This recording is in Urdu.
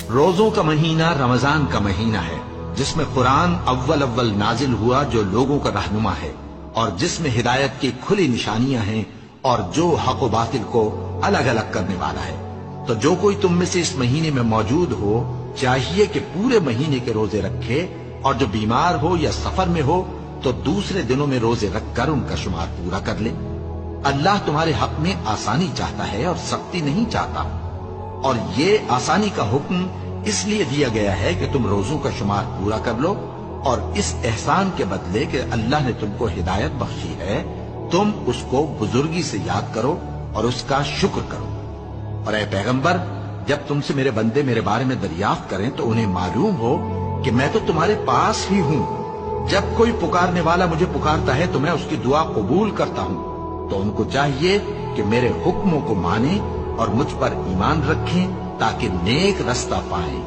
روزوں کا مہینہ رمضان کا مہینہ ہے، جس میں قرآن اول نازل ہوا، جو لوگوں کا رہنما ہے اور جس میں ہدایت کی کھلی نشانیاں ہیں اور جو حق و باطل کو الگ الگ کرنے والا ہے۔ تو جو کوئی تم میں سے اس مہینے میں موجود ہو چاہیے کہ پورے مہینے کے روزے رکھے، اور جو بیمار ہو یا سفر میں ہو تو دوسرے دنوں میں روزے رکھ کر ان کا شمار پورا کر لے۔ اللہ تمہارے حق میں آسانی چاہتا ہے اور سختی نہیں چاہتا، اور یہ آسانی کا حکم اس لیے دیا گیا ہے کہ تم روزوں کا شمار پورا کر لو، اور اس احسان کے بدلے کہ اللہ نے تم کو ہدایت بخشی ہے تم اس کو بزرگی سے یاد کرو اور اس کا شکر کرو۔ اور اے پیغمبر، جب تم سے میرے بندے میرے بارے میں دریافت کریں تو انہیں معلوم ہو کہ میں تو تمہارے پاس ہی ہوں۔ جب کوئی پکارنے والا مجھے پکارتا ہے تو میں اس کی دعا قبول کرتا ہوں۔ تو ان کو چاہیے کہ میرے حکموں کو مانیں اور مجھ پر ایمان رکھیں تاکہ نیک رستہ پائیں۔